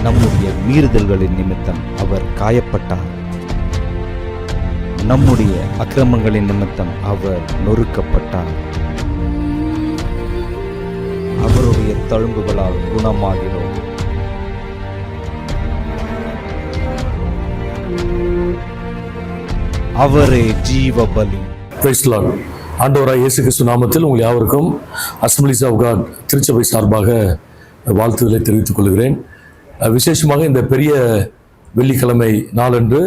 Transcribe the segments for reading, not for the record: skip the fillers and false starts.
நம்முடைய மீறுதல்களின் நிமித்தம் அவர் காயப்பட்டார். நம்முடைய அக்கிரமங்களின் நிமித்தம் அவர் நொறுக்கப்பட்டார். அவருடைய தழும்புகளால் குணமாகிறோம். அவரே ஜீவ பலி. ஆண்டவராய் இயேசு கிறிஸ்து நாமத்தில் உங்கள் யாவருக்கும் அசம்பிளிஸ் ஆஃப் காட் திருச்சபை சார்பாக வாழ்த்துக்களை தெரிவித்துக் கொள்கிறேன். விசேஷமாக இந்த பெரிய வெள்ளிக்கிழமை நாளன்று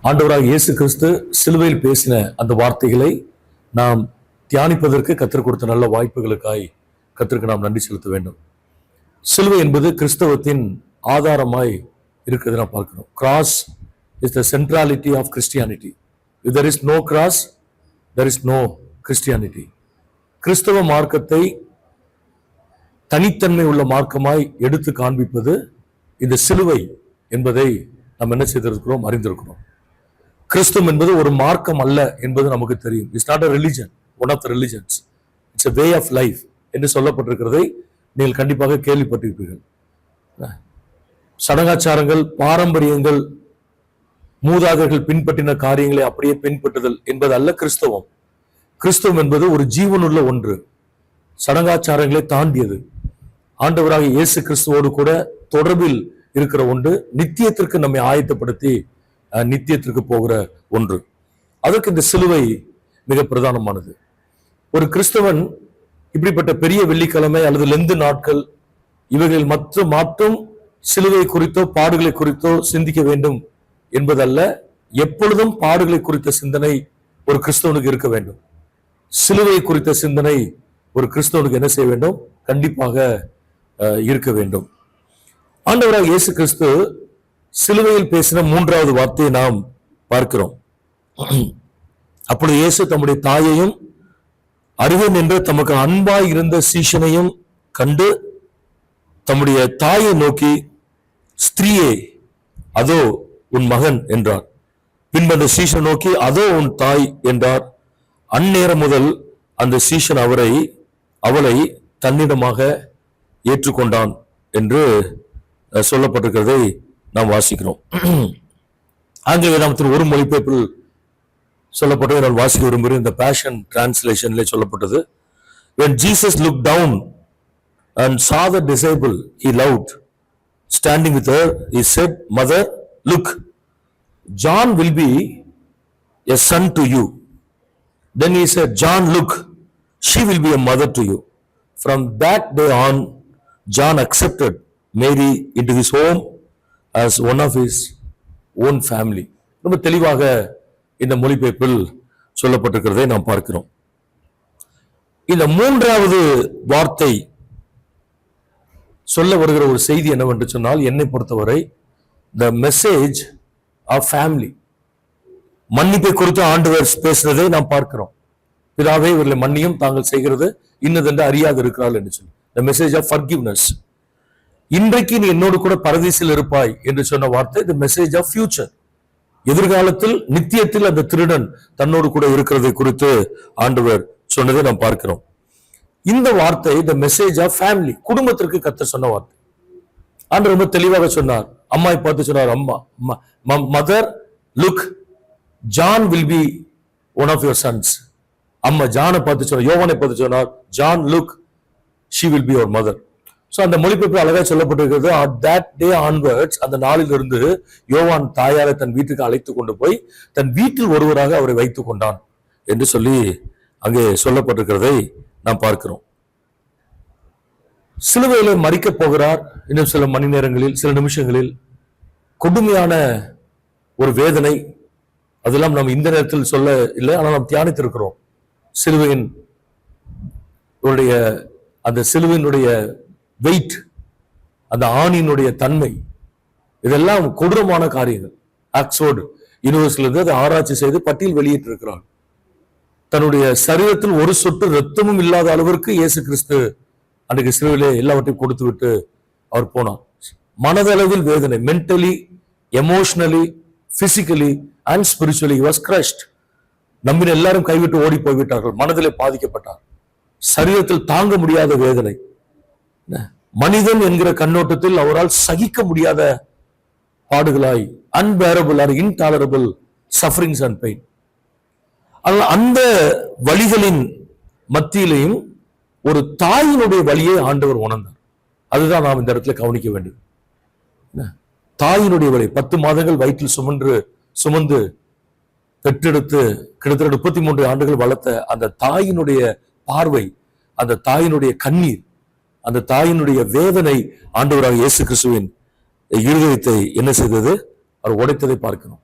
ஆண்டவராய் இயேசு கிறிஸ்து சிலுவையில் பேசின அந்த வார்த்தைகளை நாம் தியானிப்பதற்கு கற்றுக் கொடுத்த நல்ல வாய்ப்புகளுக்காய் கத்திற்கு நாம் நன்றி செலுத்த வேண்டும். சிலுவை என்பது கிறிஸ்தவத்தின் ஆதாரமாய் இருக்கிறது நாம் பார்க்கிறோம். Cross is the centrality of Christianity. If there is no cross, there is no Christianity. கிறிஸ்தவ மார்க்கத்தை தனித்தன்மை உள்ள மார்க்கமாய் எடுத்து காண்பிப்பது இந்த சிலுவை என்பதை நாம் என்ன செய்திருக்கிறோம், அறிந்திருக்கிறோம். கிறிஸ்தவம் என்பது ஒரு மார்க்கம் அல்ல என்பது நமக்கு தெரியும். It's not a religion, one of the religions. It's a way of life என்று சொல்லப்பட்டிருக்கிறதை நீங்கள் கண்டிப்பாக கேள்விப்பட்டிருப்பீர்கள். சடங்காச்சாரங்கள், பாரம்பரியங்கள், மூதாதையர்கள் பின்பற்றின காரியங்களை அப்படியே பின்பற்றுதல் என்பது அல்ல கிறிஸ்தவம். கிறிஸ்தவம் என்பது ஒரு ஜீவனுள்ள ஒன்று, சடங்காச்சாரங்களை தாண்டியது, ஆண்டவராக இயேசு கிறிஸ்துவோடு கூட தொடர்பில் இருக்கிற ஒன்று, நித்தியத்திற்கு நம்மை ஆயத்தப்படுத்தி நித்தியத்திற்கு போகிற ஒன்று. அதற்கு இந்த சிலுவை மிக பிரதானமானது. ஒரு கிறிஸ்தவன் இப்படிப்பட்ட பெரிய வெள்ளிக்கிழமை அல்லது லெந்து நாட்கள் இவைகளில் மட்டும் சிலுவை குறித்தோ பாடுகளை குறித்தோ சிந்திக்க வேண்டும் என்பதல்ல. எப்பொழுதும் பாடுகளை குறித்த சிந்தனை ஒரு கிறிஸ்தவனுக்கு இருக்க வேண்டும். சிலுவை குறித்த சிந்தனை ஒரு கிறிஸ்தவனுக்கு என்ன செய்ய வேண்டும், கண்டிப்பாக இருக்க வேண்டும். ஆண்டவராக இயேசு கிறிஸ்து சிலுவையில் பேசின மூன்றாவது வார்த்தையை நாம் பார்க்கிறோம். அப்பொழுது இயேசு தம்முடைய தாயையும் அருகே நின்று தமக்கு அன்பாய் இருந்த சீஷனையும் கண்டு தம்முடைய தாயை நோக்கி, ஸ்திரீயே அதோ உன் மகன் என்றார். பின்பு அந்த சீஷன் நோக்கி, அதோ உன் தாய் என்றார். அந்நேரம் முதல் அந்த சீஷன் அவளை தன்னிடமாக ஏற்றுக்கொண்டான் என்று சொல்லப்பட்டிருக்கிறதை நாம் வாசிக்கிறோம். ஆங்கில வேதாகமத்தின் ஒரு மொழிபெயர்ப்பில் சொல்லப்பட்டதை நான் வாசிக்க விரும்புகிறேன். இந்த பேஷன் டிரான்ஸ்லேஷன்ல சொல்லப்பட்டது, when Jesus looked down and saw the disciple he loved standing with her, he said, Mother, look, John will be a son to you. Then he said, John, look, she will be a mother to you. From that day on, John accepted Mary into his home as one of his own family. ரொம்ப தெளிவாக இந்த மொழிபெயர்ப்பில் சொல்லப்பட்டிருக்கிறதை நாம் பார்க்கிறோம். இந்த மூன்றாவது வார்த்தை சொல்ல வருகிற ஒரு செய்தி என்னவென்று சொன்னால், என்னை பொறுத்தவரை the message of family. மன்னிப்பை குறித்து ஆண்டவர் பேசுறதை நாம் பார்க்கிறோம். பிதாவே இவர்களை மன்னியும், தாங்கள் செய்கிறது இன்னதென்று அறியாது இருக்கிறாள் என்று சொல்லி the message of forgiveness. இன்றைக்கு நீ என்னோடு கூட பரதீசில் இருப்பாய் என்று சொன்ன வார்த்தை the message of future. எதிர்காலத்தில் நித்தியத்தில் அந்த திருடன் தன்னோடு கூட இருக்கிறதை குறித்து ஆண்டவர் சொன்னதை நாம் பார்க்கிறோம். இந்த வார்த்தை the message of family, குடும்பத்திற்கு கர்த்தர் சொன்ன வார்த்தை. ஆண்டவர் ரொம்ப தெளிவாக சொன்னார். அம்மாவை பார்த்து சொன்னார், அம்மா mother look, John will be one of your sons. அம்மா ஜானை பார்த்து சொன்னார், யோவானை பார்த்து சொன்னார், John look, she will be your mother. So அந்த மொழிபெயர்ப்பு அழகாக சொல்லப்பட்டிருக்கிறது. that day onwards, அந்த நாளிலிருந்து யோவான் தாயாரை தன் வீட்டுக்கு அழைத்து கொண்டு போய் தன் வீட்டில் ஒருவராக அவரை வைத்துக் கொண்டான் என்று சொல்லி அங்கே சொல்லப்பட்டிருக்கிறதை நாம் பார்க்கிறோம். சிலுவையில மரிக்க போகிறார். இன்னும் சில மணி நேரங்களில், சில நிமிஷங்களில் கொடுமையான ஒரு வேதனை. அதெல்லாம் நாம் இந்த நேரத்தில் சொல்ல இல்லை, ஆனால் நாம் தியானித்திருக்கிறோம். சிலுவையின் அந்த சிலுவையினுடைய வெயிட், அந்த ஆணினுடைய தன்மை, இதெல்லாம் கொடூரமான காரியங்கள். ஆக்ஸ்போர்ட் யூனிவர்சிட்டியில இருந்து அதை ஆராய்ச்சி செய்து பட்டியல் வெளியிட்டு இருக்கிறார். தன்னுடைய சரீரத்தில் ஒரு சொட்டு ரத்தமும் இல்லாத அளவிற்கு இயேசு கிறிஸ்து அன்றைக்கு சிலுவையிலே எல்லாவற்றையும் கொடுத்து விட்டு அவர் போனார். மனதளவில் வேதனை, mentally, emotionally, physically and spiritually was crushed. நம்பின எல்லாரும் கைவிட்டு ஓடி போய்விட்டார்கள். மனதிலே பாதிக்கப்பட்டார். சரீரத்தில் தாங்க முடியாத வேதனை. மனிதன் என்கிற கண்ணோட்டத்தில் அவரால் சகிக்க முடியாத பாடுகளாய், unbearable or intolerable sufferings and pain. அந்த வழிகளின் மத்தியிலையும் ஒரு தாயினுடைய வழியை ஆண்டவர் உணர்ந்தார். அதுதான் நாம் இந்த இடத்துல கவனிக்க வேண்டியது. தாயினுடைய வழி 10 மாதங்கள் வயிற்றில் சுமந்து பெற்றெடுத்து கிட்டத்தட்ட 33 ஆண்டுகள் வளர்த்த அந்த தாயினுடைய பார்வை, அந்த தாயினுடைய கண்ணீர், அந்த தாயினுடைய வேதனை ஆண்டவராக இயேசு கிறிஸ்துவின் இருதயத்தை என்ன செய்தது? அவர் உடைத்ததை பார்க்கணும்.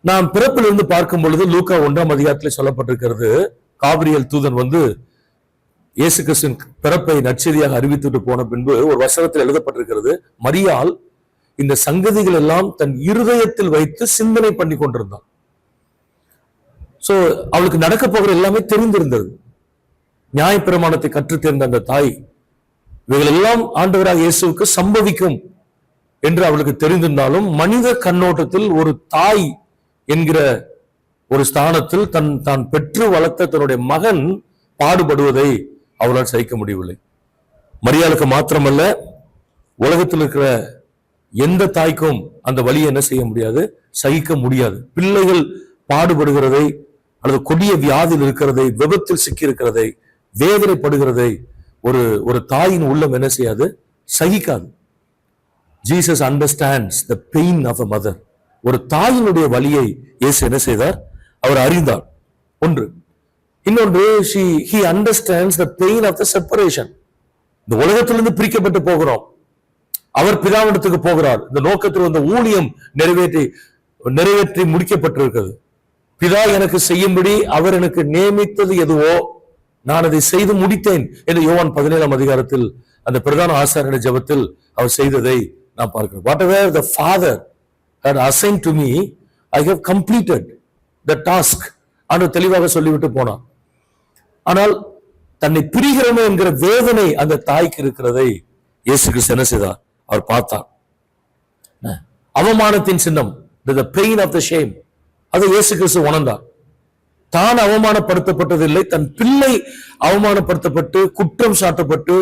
நாம் பிறப்பிலிருந்து பார்க்கும் பொழுது லூக்கா 1ஆம் அதிகாரத்தில் சொல்லப்பட்டிருக்கிறது, காபிரியல் தூதன் வந்து இயேசு கிறிஸ்துவின் பிறப்பை நற்செய்தியாக அறிவித்துட்டு போன பின்பு ஒரு வசனத்தில் எழுதப்பட்டிருக்கிறது, மரியாள் இந்த சங்கதிகள் எல்லாம் தன் இருதயத்தில் வைத்து சிந்தனை பண்ணி கொண்டிருந்தான். சோ அவளுக்கு நடக்க போகிற எல்லாமே தெரிந்திருந்தது. நியாயப்பிரமாணத்தை கற்றுத் தேர்ந்த அந்த தாய், இவைகள் எல்லாம் ஆண்டவராக இயேசுவுக்கு சம்பவிக்கும் என்று அவளுக்கு தெரிந்திருந்தாலும், மனித கண்ணோட்டத்தில் ஒரு தாய் என்கிற ஒரு ஸ்தானத்தில் தான் பெற்று வளர்த்த தன்னுடைய மகன் பாடுபடுவதை அவளால் சகிக்க முடியவில்லை. மரியாளுக்கு மாத்திரமல்ல, உலகத்தில் இருக்கிற எந்த தாய்க்கும் அந்த வழியை என்ன செய்ய முடியாது? சகிக்க முடியாது. பிள்ளைகள் பாடுபடுகிறதை அல்லது கொடிய வியாதியில் இருக்கிறதை, விபத்தில் சிக்கி இருக்கிறதை, வேதனைப்படுகிறதை ஒரு தாயின் உள்ளம் என்ன செய்யாது? சகிக்காது. Jesus understands the pain of a mother. ஒரு தாயினுடைய வலியை இயேசு என்ன செய்தார்? அவர் அறிந்தார். ஒன்று. இன்னொன்று, he understands the pain of the separation. இந்த உலகத்திலிருந்து பிரிக்கப்பட்டு போகிறோம். அவர் பிதாவிடத்துக்கு போகிறார். இந்த நோக்கத்தில் வந்த ஊழியம் நிறைவேற்றி முடிக்கப்பட்டிருக்கிறது. பிதா எனக்கு செய்யும்படி அவர் எனக்கு நியமித்தது எதுவோ நான் அதை செய்து முடித்தேன் என்று யோவான் 17ஆம் அதிகாரத்தில் அந்த பிரதான ஆசாரியனுடைய ஜெபத்தில் அவர் செய்ததை நான் பார்க்கிறோம். Whatever the Father had assigned to me, I have completed the task. ஆண்டவர் தெளிவாக சொல்லிவிட்டு போனார். ஆனால் தன்னை பிரிகிறோமே என்கிற வேதனை அந்த தாய்க்கு இருக்கிறதை இயேசு கிறிஸ்து என்ன செய்தார்? அவர் பார்த்தார். அவமானத்தின் சின்னம், the pain of the shame, அதை இயேசு கிறிஸ்து உணர்ந்தார். தான் அவமானப்படுத்தப்பட்டதில்லை, தன் பிள்ளை அவமானப்படுத்தப்பட்டு குற்றம் சாட்டப்பட்டு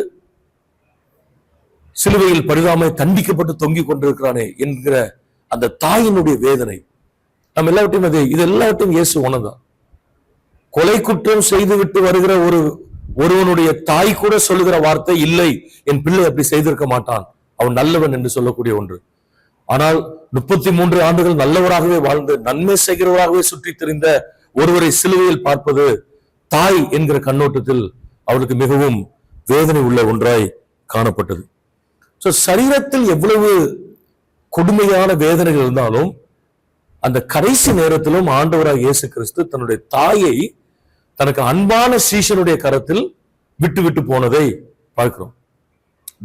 சிலுவையில் பரிதாமை தண்டிக்கப்பட்டு தொங்கிக் கொண்டிருக்கிறானே என்கிற அந்த தாயினுடைய வேதனை நம்ம எல்லாவற்றையும் இது எல்லாவற்றையும் இயேசு உணர்ந்தார். கொலை குற்றம் செய்துவிட்டு வருகிற ஒருவனுடைய தாய் கூட சொல்லுகிற வார்த்தை, இல்லை, என் பிள்ளை அப்படி செய்திருக்க மாட்டான், அவன் நல்லவன் என்று சொல்லக்கூடிய ஒன்று. ஆனால் 33 ஆண்டுகள் நல்லவராகவே வாழ்ந்து நன்மை செய்கிறவராகவே சுற்றி திரிந்த ஒருவரை சிலுவையில் பார்ப்பது தாய் என்கிற கண்ணோட்டத்தில் அவருக்கு மிகவும் வேதனை உள்ள ஒன்றாய் காணப்பட்டது. சோ சரீரத்தில் எவ்வளவு கொடுமையான வேதனைகள் இருந்தாலும் அந்த கடைசி நேரத்திலும் ஆண்டவராக இயேசு கிறிஸ்து தன்னுடைய தாயை தனக்கு அன்பான சீஷனுடைய கரத்தில் விட்டு போனதை பார்க்கிறோம்.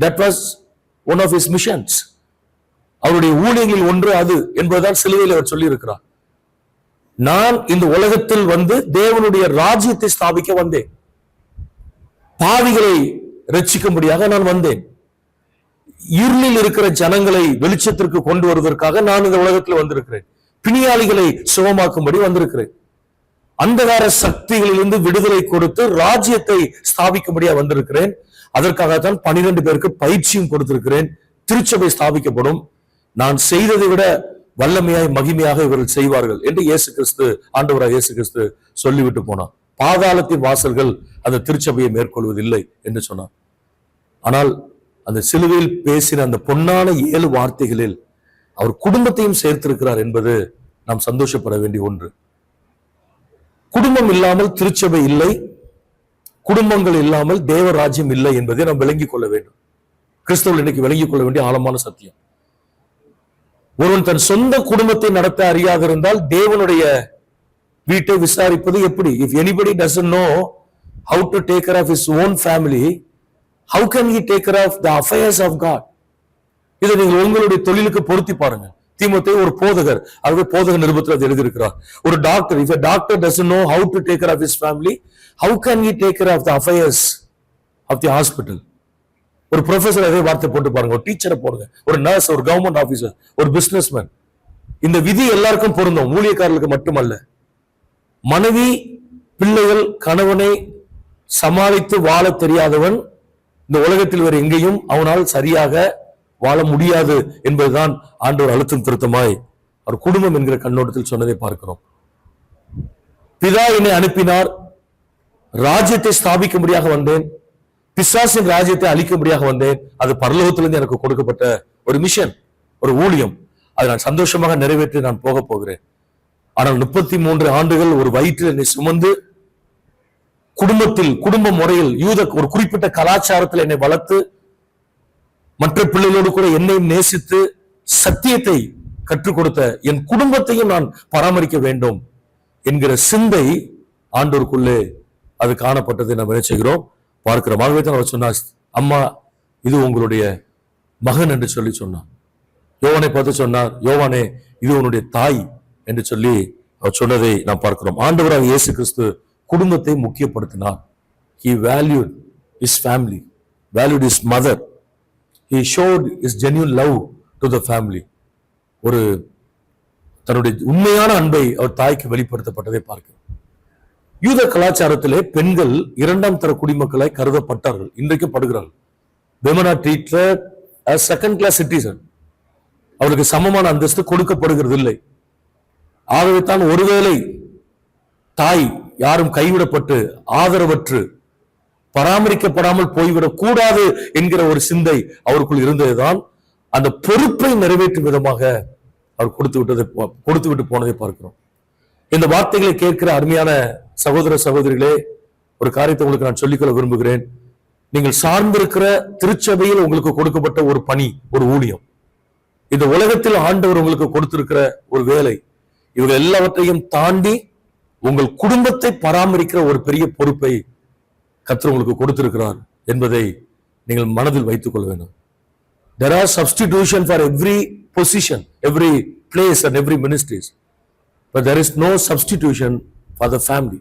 That was one of his missions. அவருடைய ஊழியங்களில் ஒன்று அது என்பதுதான் சிலுவையில் அவர் சொல்லி இருக்கிறார். நான் இந்த உலகத்தில் வந்து தேவனுடைய ராஜ்யத்தை ஸ்தாபிக்க வந்தேன், பாவிகளை ரட்சிக்கும்படியாக நான் வந்தேன், இருளில் இருக்கிற ஜனங்களை வெளிச்சத்திற்கு கொண்டு வருவதற்காக நான் இந்த உலகத்தில் வந்திருக்கிறேன், பிணியாளிகளை சுகமாக்கும்படி வந்திருக்கிறேன், அந்தகார சக்திகளிலிருந்து விடுதலை கொடுத்து ராஜ்யத்தை ஸ்தாபிக்கும்படியா வந்திருக்கிறேன், அதற்காகத்தான் 12 பேருக்கு பயிற்சியும் கொடுத்திருக்கிறேன், திருச்சபை ஸ்தாபிக்கப்படும், நான் செய்ததை விட வல்லமையாய் மகிமையாக இவர்கள் செய்வார்கள் என்று இயேசு கிறிஸ்து, ஆண்டவராக இயேசு கிறிஸ்து சொல்லிவிட்டு போனார். பாதாளத்தின் வாசல்கள் அந்த திருச்சபையை மேற்கொள்வதில்லை என்று சொன்னார். ஆனால் அந்த சிலுவையில் பேசின அந்த பொன்னான 7 வார்த்தைகளில் அவர் குடும்பத்தையும் சேர்த்திருக்கிறார் என்பது நாம் சந்தோஷப்பட வேண்டிய ஒன்று. குடும்பம் இல்லாமல் திருச்சபை இல்லை, குடும்பங்கள் இல்லாமல் தேவ ராஜ்யம் இல்லை என்பதை நாம் விளங்கிக் கொள்ள வேண்டும். கிறிஸ்தவர்கள் இன்னைக்கு விளங்கிக் கொள்ள வேண்டிய ஆழமான சத்தியம். ஒருவன் தன் சொந்த குடும்பத்தை நடத்த அறியாது இருந்தால் தேவனுடைய வீட்டை விசாரிப்பது எப்படி? If anybody doesn't know how to take care of his own family, how can he take care of the affairs of God? இதை நீங்கள் உங்களுடைய தொழிலுக்கு பொருத்தி பாருங்க. தீமோத்தேயு ஒரு போதகர், ஆகவே போதக நிருபத்தில் அது எழுதியிருக்கிறார். ஒரு doctor, if a doctor doesn't know how to take care of his family, how can he take care of the affairs of the hospital? ஒரு ப்ரொஃபசர் அதே வார்த்தை போட்டு பாருங்க, ஒரு டீச்சரை போடுங்க, ஒரு நர்ஸ், ஒரு கவர்மெண்ட் ஆபீசர், ஒரு பிசினஸ்மேன். இந்த விதி எல்லாருக்கும் பொருந்தும், ஊழியக்காரர்களுக்கு மட்டுமல்ல. மனைவி, பிள்ளைகள், கணவனை சமாளித்து வாழ தெரியாதவன் இந்த உலகத்தில் வேறு எங்கேயும் அவனால் சரியாக வாழ முடியாது என்பதுதான் ஆண்டவர் அழுத்தம் திருத்தமாய் அவர் குடும்பம் என்கிற கண்ணோட்டத்தில் சொன்னதை பார்க்கிறோம். பிதா என்னை அனுப்பினார், ராஜ்யத்தை ஸ்தாபிக்கும்படியாக வந்தேன், பிசாசின் ராஜ்யத்தை அழிக்கும்படியாக வந்தேன். அது பரலோகத்திலிருந்து எனக்கு கொடுக்கப்பட்ட ஒரு மிஷன், ஒரு ஊழியம். அதை நான் சந்தோஷமாக நிறைவேற்றி நான் போக போகிறேன். ஆனால் 33 ஆண்டுகள் ஒரு வயிற்றில் என்னை சுமந்து குடும்பத்தில், குடும்ப முறையில், ஒரு குறிப்பிட்ட கலாச்சாரத்தில் என்னை வளர்த்து, மற்ற பிள்ளைகளோடு கூட என்னையும் நேசித்து சத்தியத்தை கற்றுக் கொடுத்த என் குடும்பத்தையும் நான் பராமரிக்க வேண்டும் என்கிற சிந்தை ஆண்டோருக்குள்ளே அது காணப்பட்டதை நாம் நினைச்சுகிறோம், பார்க்கிறோம். ஆகவே தான் அவர் சொன்னார், அம்மா இது உங்களுடைய மகன் என்று சொல்லி சொன்னார். யோவானை பார்த்து சொன்னார், யோவானே இது உன்னுடைய தாய் என்று சொல்லி அவர் சொன்னதை நாம் பார்க்கிறோம். ஆண்டவராக இயேசு கிறிஸ்து குடும்பத்தை முக்கியப்படுத்தினார். He valued his family, valued his mother. He showed his genuine love to the family. ஒரு தன்னுடைய உண்மையான அன்பை அவர் தாய்க்கு வெளிப்படுத்தப்பட்டதை பார்க்கிறோம். யூத கலாச்சாரத்திலே பெண்கள் 2ஆம் தர குடிமக்களாய் கருதப்பட்டார்கள், இன்றைக்கு படுகிறார்கள். Women are treated as second class citizen. அவருக்கு சமமான அந்தஸ்து கொடுக்கப்படுகிறது இல்லை. ஆகவே தான் ஒருவேளை தாய் யாரும் கைவிடப்பட்டு ஆதரவற்று பராமரிக்கப்படாமல் போய்விடக் கூடாது என்கிற ஒரு சிந்தை அவருக்குள் இருந்ததுதான் அந்த பொறுப்பை நிறைவேற்றும் விதமாக அவர் கொடுத்து விட்டு போனதை பார்க்கிறோம். இந்த வார்த்தைகளை கேட்கிற அருமையான சகோதர சகோதரிகளே, ஒரு காரியத்தை உங்களுக்கு நான் சொல்லிக்கொள்ள விரும்புகிறேன். நீங்கள் சார்ந்திருக்கிற திருச்சபையில் உங்களுக்கு கொடுக்கப்பட்ட ஒரு பணி, ஒரு ஊழியம், இந்த உலகத்தில் ஆண்டவர் உங்களுக்கு கொடுத்திருக்கிற ஒரு வேலை, இவங்க எல்லாவற்றையும் தாண்டி உங்கள் குடும்பத்தை பராமரிக்கிற ஒரு பெரிய பொறுப்பை கர்த்தர் உங்களுக்கு கொடுத்திருக்கிறார் என்பதை நீங்கள் மனதில் வைத்துக் கொள்ள வேண்டும். There are substitution for every position, every place and every ministries, but there is no substitution for the family.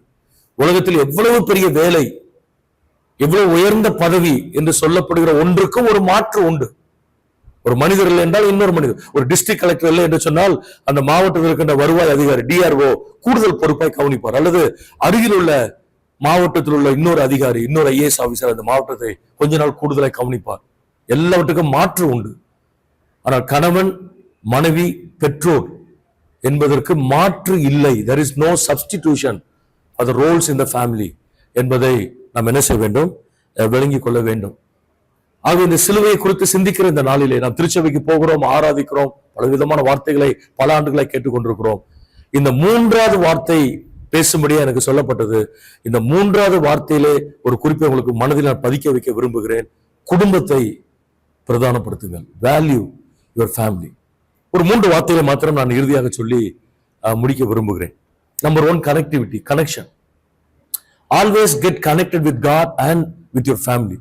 உலகத்தில் எவ்வளவு பெரிய வேலை, எவ்வளவு உயர்ந்த பதவி என்று சொல்லப்படுகிற ஒன்றுக்கும் ஒரு மாற்று உண்டு. ஒரு மனிதர் இல்லை என்றால் இன்னொரு மனிதர். ஒரு டிஸ்ட்ரிக்ட் கலெக்டர் இல்லை என்று சொன்னால் அந்த மாவட்டத்தில் இருக்கின்ற வருவாய் அதிகாரி DRO கூடுதல் பொறுப்பாய் கவனிப்பார். அல்லது அருகில் உள்ள மாவட்டத்தில் உள்ள இன்னொரு அதிகாரி, இன்னொரு IAS ஆபீசர் அந்த மாவட்டத்தை கொஞ்ச நாள் கூடுதலாய் கவனிப்பார். எல்லாவற்றுக்கும் மாற்று உண்டு. ஆனால் கணவன், மனைவி, பெற்றோர் என்பதற்கு மாற்று இல்லை. There is no substitution for the roles in the family என்பதை நாம் என்ன செய்ய வேண்டும், விளங்கிக் கொள்ள வேண்டும். ஆக இந்த சிலுவையை குறித்து சிந்திக்கிற இந்த நாளிலே நாம் திருச்சபைக்கு போகிறோம், ஆராதிக்கிறோம், பல விதமான வார்த்தைகளை பல ஆண்டுகளை கேட்டுக்கொண்டிருக்கிறோம். இந்த 3வது வார்த்தை பேசும்படியா எனக்கு சொல்லப்பட்டது. இந்த 3வது வார்த்தையிலே ஒரு குறிப்பை உங்களுக்கு மனதில் நான் பதிக்க வைக்க விரும்புகிறேன். குடும்பத்தை பிரதானப்படுத்துங்கள். Value your family. ஒரு 3 வார்த்தைகளை மாத்திரம் நான் இறுதியாக சொல்லி முடிக்க விரும்புகிறேன். Number 1, connectivity, connection. Always get connected with God and with your family.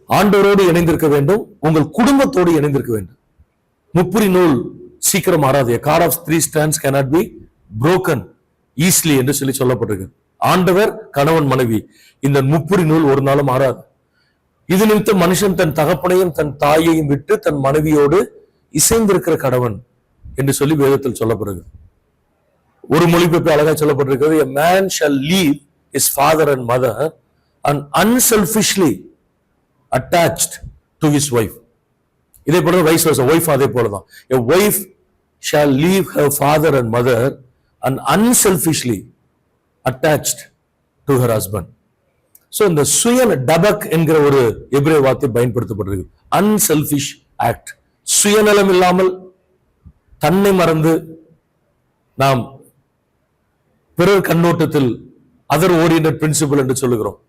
ஆண்டவரோடு இணைந்திருக்க வேண்டும், உங்கள் குடும்பத்தோடு இணைந்திருக்க வேண்டும். முப்புரி நூல் சீக்கிரம் மாறாது. A cord of 3 strands cannot be broken easily என்று சொல்லி சொல்லப்பட்டிருக்கு. ஆண்டவர், கணவன், மனைவி, இந்த முப்புரி நூல் ஒரு நாளும் மாறாது. இது நிமித்தம் மனுஷன் தன் தகப்பனையும் தன் தாயையும் விட்டு தன் மனைவியோடு இசைந்திருக்கிற கடவன் என்று சொல்லி வேதத்தில் சொல்லப்படுகிறது. ஒரு மொழிபெயர்ப்பு அழகா சொல்லப்பட்டிருக்கிறது, a man shall leave his father and mother and unselfishly attached to his wife. இதே போல வைஸ் வர்சா, வைஃப் அதே போலதான். A wife shall leave her father and mother and unselfishly attached to her husband. So இந்த டபக் என்கிற ஒரு எபிரேய வார்த்தை பயன்படுத்தப்பட்டிருக்கு. unselfish act, சுயநலம் இல்லாமல் தன்னை மறந்து நாம் பிறர் கண்ணோட்டத்தில் அதர் ஓரியன்டட் பிரின்சிபல் என்று சொல்லுகிறோம்.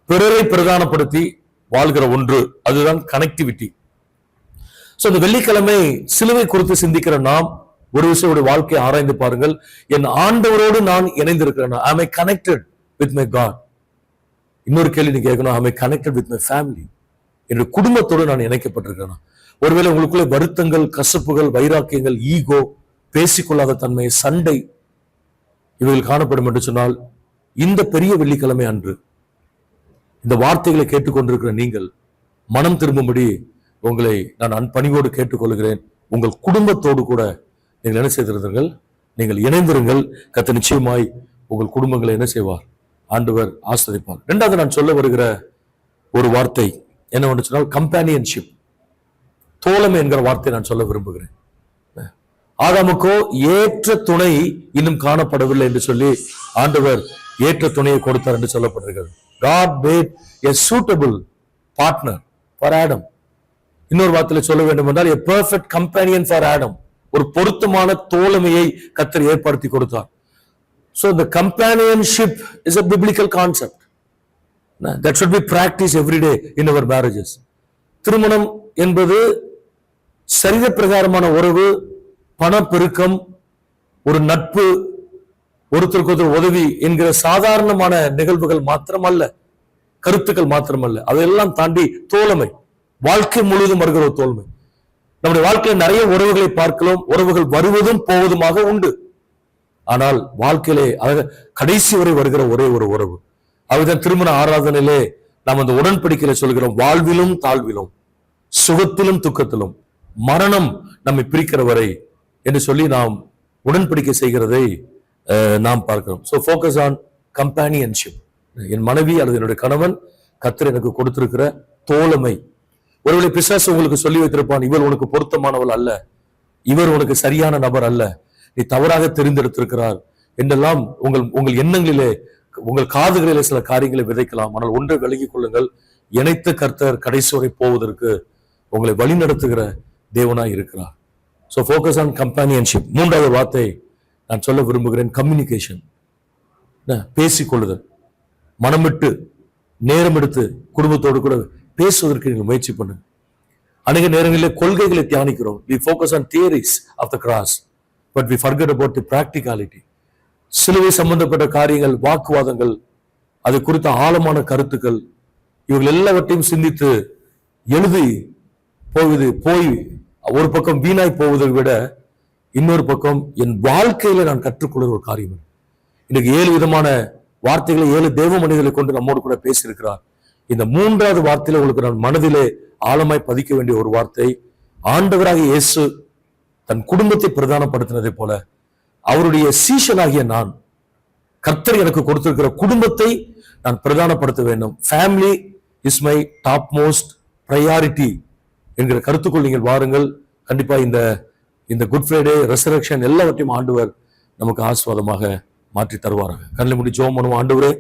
பிறரை பிரதானப்படுத்தி வாழ்கிற ஒன்று, அதுதான் கனெக்டிவிட்டி. சோ இந்த வெள்ளிக்கிழமை சிலுவை குறித்து சிந்திக்கிற நாம் ஒரு விஷயம் வாழ்க்கையை ஆராய்ந்து பாருங்கள். என் ஆண்டவரோடு நான் இணைந்திருக்கிறேன். am I connected with my God? இன்னொரு கேள்வி நீங்க கேட்கணும், am I connected with my family? என்னுடைய குடும்பத்தோடு நான் இணைக்கப்பட்டிருக்கிறேன். ஒருவேளை உங்களுக்குள்ளே வருத்தங்கள், கசப்புகள், வைராக்கியங்கள், ஈகோ, பேசிக்கொள்ளாத தன்மை, சண்டை இவைகள் காணப்படும் என்று சொன்னால் இந்த பெரிய வெள்ளிக்கிழமை அன்று இந்த வார்த்தைகளை கேட்டுக்கொண்டிருக்கிற நீங்கள் மனம் திரும்பும்படி உங்களை நான் பணிவோடு கேட்டுக்கொள்கிறேன். உங்கள் குடும்பத்தோடு கூட நீங்கள் என்ன செய்திருந்தீர்கள், நீங்கள் இணைந்திருங்கள். கர்த்தர் நிச்சயமாய் உங்கள் குடும்பங்களை என்ன செய்வார், ஆண்டவர் ஆசீர்வதிப்பார். 2வது நான் சொல்ல வருகிற ஒரு வார்த்தை என்ன சொன்னால் கம்பானியன்ஷிப், தோழமை என்கிற வார்த்தை நான் சொல்ல விரும்புகிறேன். ஆதாமுக்கோ ஏற்ற துணை இன்னும் காணப்படவில்லை என்று சொல்லி ஆண்டவர் ஏற்ற துணையை கொடுத்தார் என்று சொல்லப்படுகிறது. God made a suitable partner for Adam. இன்னொரு வார்த்தையில சொல்ல வேண்டும் என்றால் a perfect companion for Adam. ஒரு பொருத்தமான தோழமையை கர்த்தர் ஏற்படுத்தி கொடுத்தார். So the companionship is a biblical concept that should be practiced every day in our marriages. திருமணம் என்பது சரீர பிரகாரமான உறவு, பணப்பெருக்கம், ஒரு நட்பு, ஒருத்தருக்கு ஒருத்தர் உதவி என்கிற சாதாரணமான நிகழ்வுகள் மாத்திரமல்ல, கருத்துக்கள் மாத்திரமல்ல, அதையெல்லாம் தாண்டி தோழமை, வாழ்க்கை முழுவதும் வருகிற ஒரு தோழமை. நம்முடைய வாழ்க்கையில் நிறைய உறவுகளை பார்க்கலாம், உறவுகள் வருவதும் போவதுமாக உண்டு. ஆனால் வாழ்க்கையிலே கடைசி வரை வருகிற ஒரே ஒரு உறவு. அதுதான் திருமண ஆராதனையிலே நாம் அந்த உடன்படிக்கையில சொல்கிறோம், வாழ்விலும் தாழ்விலும், சுகத்திலும் துக்கத்திலும், மரணம் நம்மை பிரிக்கிற வரை என்று சொல்லி நாம் உடன்படிக்கை செய்கிறதை நாம் பார்க்கிறோம். So focus on companionship. என் மனைவி அல்லது என்னுடைய கணவன் கர்த்தர் எனக்கு கொடுத்திருக்கிற தோழமை. ஒருவேளை பிசாசு உங்களுக்கு சொல்லி வைத்திருப்பான், இவர் உனக்கு பொருத்தமானவள் அல்ல, இவர் உனக்கு சரியான நபர் அல்ல, நீ தவறாக தெரிந்தெடுத்திருக்கிறார் என்றெல்லாம் உங்கள் எண்ணங்களிலே, உங்கள் காதுகளிலே சில காரியங்களை விதைக்கலாம். ஆனால் ஒன்றை விலகிக் கொள்ளுங்கள், இணைத்த கர்த்தர் கடைசி வரை போவதற்கு உங்களை வழி நடத்துகிற தேவனாய் இருக்கிறார். So focus on companionship. மூன்றாவது வார்த்தை நான் சொல்ல விரும்புகிறேன், கம்யூனிகேஷன். பேசிக்கொள்ளுதல், மனமிட்டு நேரம் எடுத்து குடும்பத்தோடு கூட பேசுவதற்கு நீங்கள் முயற்சி பண்ணுங்க. அநேக நேரங்களில் கொள்கைகளை தியானிக்கிறோம். We focus on theories of the cross, but we forget about the practicality. சிலுவை சம்பந்தப்பட்ட காரியங்கள், வாக்குவாதங்கள், அது குறித்த ஆழமான கருத்துக்கள், இவர்கள் எல்லாவற்றையும் சிந்தித்து எழுதி போய் ஒரு பக்கம் வீணாய் போவதை விட இன்னொரு பக்கம் என் வாழ்க்கையில நான் கற்றுக்கொள்கிற ஒரு காரியம். இன்னைக்கு 7 விதமான வார்த்தைகளை 7 தேவ மனிதர்களை கொண்டு நம்மோடு கூட பேசியிருக்கிறார். இந்த மூன்றாவது வார்த்தையில உங்களுக்கு நான் மனதிலே ஆழமாய் பதிக்க வேண்டிய ஒரு வார்த்தை, ஆண்டவராகிய இயேசு தன் குடும்பத்தை பிரதானப்படுத்தினதை போல அவருடைய சீஷனாகிய நான், கர்த்தர் எனக்கு கொடுத்திருக்கிற குடும்பத்தை நான் பிரதானப்படுத்த வேண்டும். Family is my top most priority என்கிற கருத்துக்குள் நீங்கள் வாருங்கள். கண்டிப்பா இந்த குட் ஃப்ரைடே, ரெசரக்ஷன் எல்லாவற்றையும் ஆண்டவர் நமக்கு ஆசீர்வாதமாக மாற்றி தருவாராக. கண்ணில் முடி ஜெபம் பண்ணுவோம். ஆண்டவரே,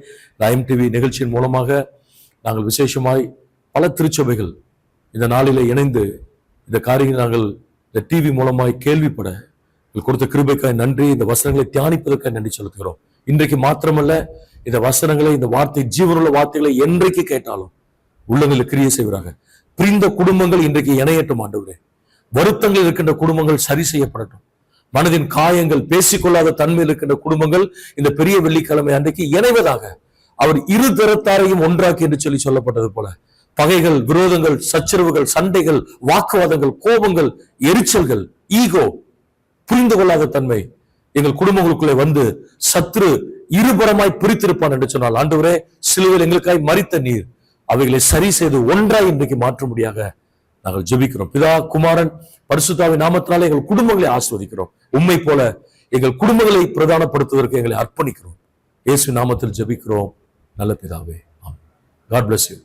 IMTV நிகழ்ச்சியின் மூலமாக நாங்கள் விசேஷமாய் பல திருச்சபைகள் இந்த நாளிலே இணைந்து இந்த காரியங்கள் நாங்கள் இந்த டிவி மூலமாய் கேள்விப்பட கொடுத்த கிருபைக்காய் நன்றி. இந்த வசனங்களை தியானிப்பதற்காக நன்றி செலுத்துகிறோம். இன்றைக்கு மாத்திரமல்ல, இந்த வசனங்களை, இந்த வார்த்தை, ஜீவனுள்ள வார்த்தைகளை என்றைக்கு கேட்டாலும் உள்ளங்களில் கிரியை செய்வராக. பிரிந்த குடும்பங்கள் இன்றைக்கு இணையட்டும் ஆண்டவரே. வருத்தங்கள் இருக்கின்ற குடும்பங்கள் சரி செய்யப்படட்டும். மனதின் காயங்கள், பேசிக்கொள்ளாத தன்மையில் இருக்கின்ற குடும்பங்கள் இந்த பெரிய வெள்ளிக்கிழமை அன்றைக்கு இணைவதாக. அவர் இரு தரத்தாரையும் ஒன்றாக்கி என்று சொல்லி சொல்லப்பட்டது போல பகைகள், விரோதங்கள், சச்சரவுகள், சண்டைகள், வாக்குவாதங்கள், கோபங்கள், எரிச்சல்கள், ஈகோ, புரிந்து கொள்ளாத தன்மை எங்கள் குடும்பங்களுக்குள்ளே வந்து சத்ரு இருபுறமாய் பிரித்திருப்பான் என்று சொன்னால், ஆண்டவரே, சிலுவையில் எங்களுக்காய் மரித்த நீர் அவைகளை சரி செய்து ஒன்றாய் இன்றைக்கு மாற்றும்படியாக நாங்கள் ஜெபிக்கிறோம். பிதா, குமாரன், பரிசுத்தாவின் நாமத்தினாலே எங்கள் குடும்பங்களை ஆசீர்வதிக்கிறோம். உம்மை போல எங்கள் குடும்பங்களை பிரதானப்படுத்துவதற்கு எங்களை அர்ப்பணிக்கிறோம். இயேசு நாமத்தில் ஜெபிக்கிறோம் நல்ல பிதாவே. ஆமென். God bless you.